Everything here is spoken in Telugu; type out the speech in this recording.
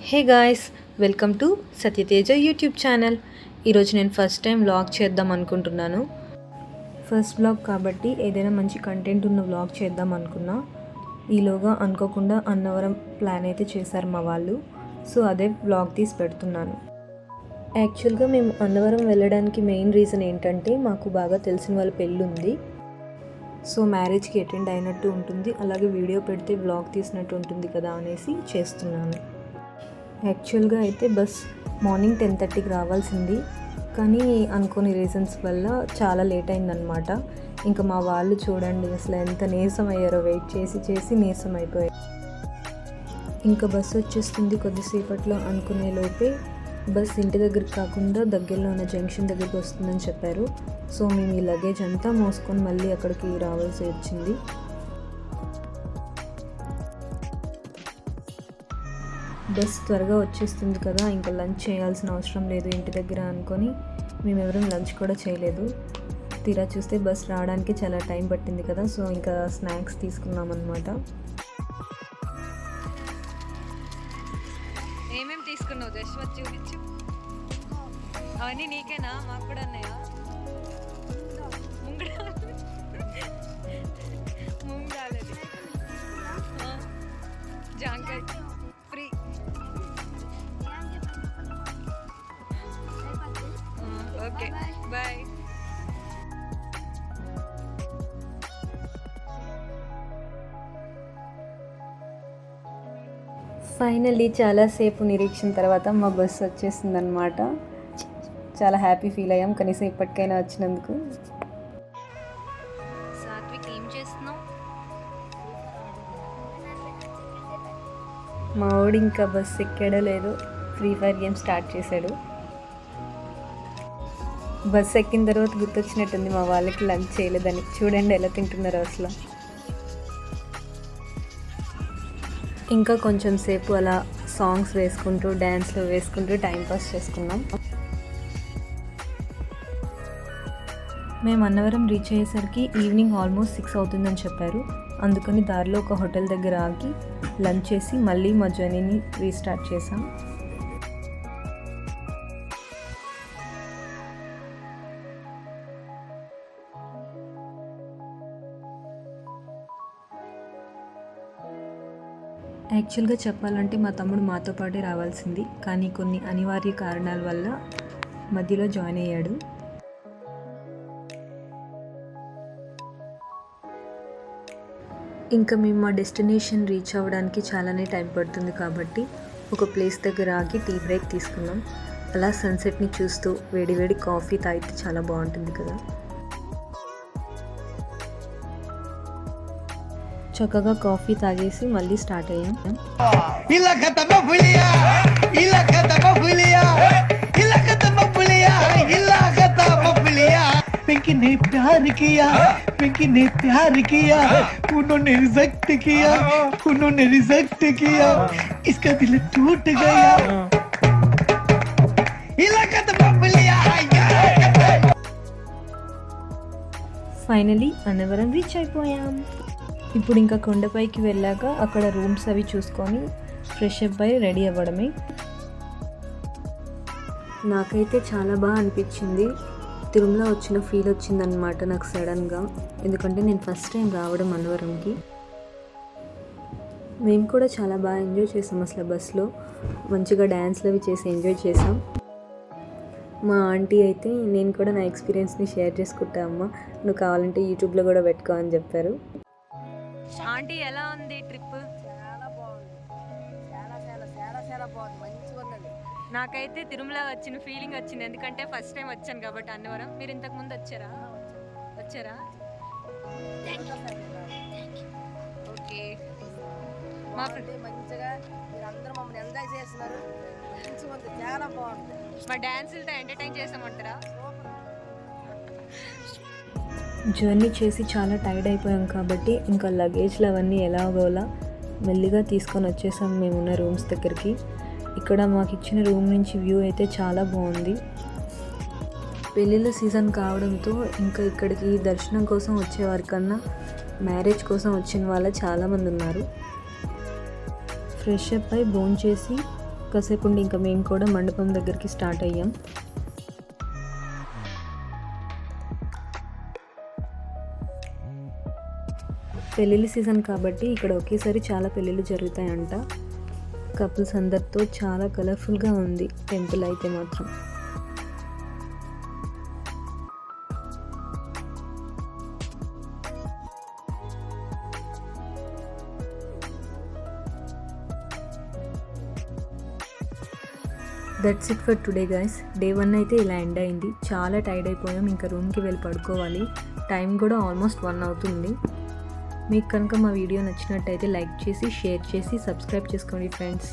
Hey guys, welcome to Satyateja YouTube channel. ఈరోజు నేను ఫస్ట్ టైం వ్లాగ్ చేద్దాం అనుకుంటున్నాను. ఫస్ట్ వ్లాగ్ కాబట్టి ఏదైనా మంచి కంటెంట్ ఉన్న వ్లాగ్ చేద్దాం అనుకున్నా. ఈలోగా అనుకోకుండా అన్నవరం ప్లాన్ అయితే చేశారు మా వాళ్ళు. సో అదే వ్లాగ్ తీసి పెడుతున్నాను. యాక్చువల్గా మేము అన్నవరం వెళ్ళడానికి మెయిన్ రీజన్ ఏంటంటే మాకు బాగా తెలిసిన వాళ్ళ పెళ్ళి ఉంది. సో మ్యారేజ్కి అటెండ్ అయినట్టు ఉంటుంది, అలాగే వీడియో పెడితే వ్లాగ్ తీసినట్టు ఉంటుంది కదా అనేసి చేస్తున్నాను. యాక్చువల్గా అయితే బస్ మార్నింగ్ 10:30కి రావాల్సింది, కానీ అనుకోని రీజన్స్ వల్ల చాలా లేట్ అయిందనమాట. ఇంకా మా వాళ్ళు చూడండి అసలు ఎంత నీరసం అయ్యారో, వెయిట్ చేసి చేసి నీరసం అయిపోయారు. ఇంకా బస్సు వచ్చేస్తుంది కొద్దిసేపట్లో అనుకునే లోపే బస్ ఇంటి దగ్గరికి కాకుండా దగ్గరలో ఉన్న జంక్షన్ దగ్గరికి వస్తుందని చెప్పారు. సో మేము ఈ లగేజ్ అంతా మోసుకొని మళ్ళీ అక్కడికి రావాల్సి వచ్చింది. బస్ త్వరగా వచ్చేస్తుంది కదా, ఇంకా లంచ్ చేయాల్సిన అవసరం లేదు ఇంటి దగ్గర అనుకొని మేమెవరం లంచ్ కూడా చేయలేదు. తీరా చూస్తే బస్ రావడానికి చాలా టైం పట్టింది కదా, సో ఇంకా స్నాక్స్ తీసుకున్నాం అన్నమాట. ఏమేమి తీసుకున్నావు జశ్వత్ చూపించు. అవన్నీ నీకేనా? మాకు కూడా అన్నాయా? ముంగాలది జాంకాయ ఫ్రీ. Okay bye. ఫైనల్లీ చాలాసేపు నిరీక్షణ తర్వాత మా బస్సు వచ్చేసిందనమాట. చాలా హ్యాపీ ఫీల్ అయ్యాం, కనీసం ఇప్పటికైనా వచ్చినందుకు. సాత్విక్ ఏం చేస్తున్నావు? మా వాడు ఇంకా బస్సు ఎక్కాడో లేదో ఫ్రీ ఫైర్ గేమ్ స్టార్ట్ చేశాడు. బస్సు ఎక్కిన తర్వాత గుర్తొచ్చినట్టుంది మా వాళ్ళకి లంచ్ చేయలేదని. చూడండి ఎలా తింటున్నారో అసలు. ఇంకా కొంచెం సేపు అలా సాంగ్స్ వేసుకుంటూ డ్యాన్స్లో వేసుకుంటూ టైంపాస్ చేసుకున్నాం. మేము అన్నవరం రీచ్ అయ్యేసరికి ఈవినింగ్ ఆల్మోస్ట్ 6 అవుతుందని చెప్పారు. అందుకని దారిలో ఒక హోటల్ దగ్గర ఆగి లంచ్ చేసి మళ్ళీ మా జర్నీని రీస్టార్ట్ చేసాం. యాక్చువల్గా చెప్పాలంటే మా తమ్ముడు మాతో పాటే రావాల్సింది, కానీ కొన్ని అనివార్య కారణాల వల్ల మధ్యలో జాయిన్ అయ్యాడు. ఇంకా మేము మా డెస్టినేషన్ రీచ్ అవ్వడానికి చాలానే టైం పడుతుంది కాబట్టి ఒక ప్లేస్ దగ్గర ఆగి టీ బ్రేక్ తీసుకున్నాం. అలా సన్సెట్ని చూస్తూ వేడివేడి కాఫీ తాగితే చాలా బాగుంటుంది కదా. చక్కగా కాఫీ తాగేసి మళ్ళీ స్టార్ట్ అయ్యాం. पिंकी ने प्यार किया, पिंकी ने प्यार किया, उन्होंने रिजेक्ट किया, उन्होंने रिजेक्ट किया, इसका दिल टूट गया. ఫైనలీ అన్నవరం రీచ్ అయిపోయాం. ఇప్పుడు ఇంకా కొండపైకి వెళ్ళాక అక్కడ రూమ్స్ అవి చూసుకొని ఫ్రెష్ అప్ అయి రెడీ అవ్వడమే. నాకైతే చాలా బాగా అనిపించింది. తిరుమల వచ్చిన ఫీల్ వచ్చిందనమాట నాకు సడన్గా, ఎందుకంటే నేను ఫస్ట్ టైం రావడం అన్నవరంకి. మేము కూడా చాలా బాగా ఎంజాయ్ చేసాం. అసలు బస్లో మంచిగా డ్యాన్స్లు అవి చేసి ఎంజాయ్ చేసాం. మా ఆంటీ అయితే నేను కూడా నా ఎక్స్పీరియన్స్ని షేర్ చేసుకుంటా అమ్మ, నువ్వు కావాలంటే యూట్యూబ్లో కూడా పెట్టుకో అని చెప్పారు. ఆంటీ ఎలా ఉంది ట్రిప్? చాలా బాగుంది, చాలా చాలా చాలా చాలా బాగుంది, మంచిగా ఉందండి. నాకైతే తిరుమల వచ్చిన ఫీలింగ్ వచ్చింది, ఎందుకంటే ఫస్ట్ టైం వచ్చాను కాబట్టి అన్నవరం. మీరు ఇంతకు ముందు వచ్చారా? ఓకే. మా మంచిగా మీరు అందరూ మమ్మల్ని ఎంజాయ్ చేస్తున్నారు, మంచిగా ఉంది, చాలా బాగుంది. మా డ్యాన్సులతో ఎంటర్టైన్ చేసామంటారా? జర్నీ చేసి చాలా టైర్డ్ అయిపోయాం కాబట్టి ఇంకా లగేజ్లు అవన్నీ ఎలాగోలా మెల్లిగా తీసుకొని వచ్చేసాం మేమున్న రూమ్స్ దగ్గరికి. ఇక్కడ మాకు ఇచ్చిన రూమ్ నుంచి వ్యూ అయితే చాలా బాగుంది. పెళ్ళిళ్ళ సీజన్ కావడంతో ఇంకా ఇక్కడికి దర్శనం కోసం వచ్చేవారి కన్నా మ్యారేజ్ కోసం వచ్చిన వాళ్ళు చాలామంది ఉన్నారు. ఫ్రెష్ అప్ అయి భోంచేసి కాసేపు ఉండి ఇంకా మేము కూడా మండపం దగ్గరికి స్టార్ట్ అయ్యాం. పెళ్ళిళ్ళ సీజన్ కాబట్టి ఇక్కడ ఒకేసారి చాలా పెళ్ళిళ్ళు జరుగుతాయంట. కపుల్స్ అందరితో చాలా కలర్ఫుల్గా ఉంది టెంపుల్ అయితే మాత్రం. That's it for today guys. Day 1 అయితే ఇలా ఎండ్ అయింది. చాలా టైర్డ్ అయిపోయాం, ఇంకా రూమ్కి వెళ్ళి పడుకోవాలి. టైం కూడా ఆల్మోస్ట్ 1 అవుతుంది. మీకు కనుక మా వీడియో నచ్చినట్టయితే లైక్ చేసి షేర్ చేసి సబ్స్క్రైబ్ చేసుకోండి ఫ్రెండ్స్.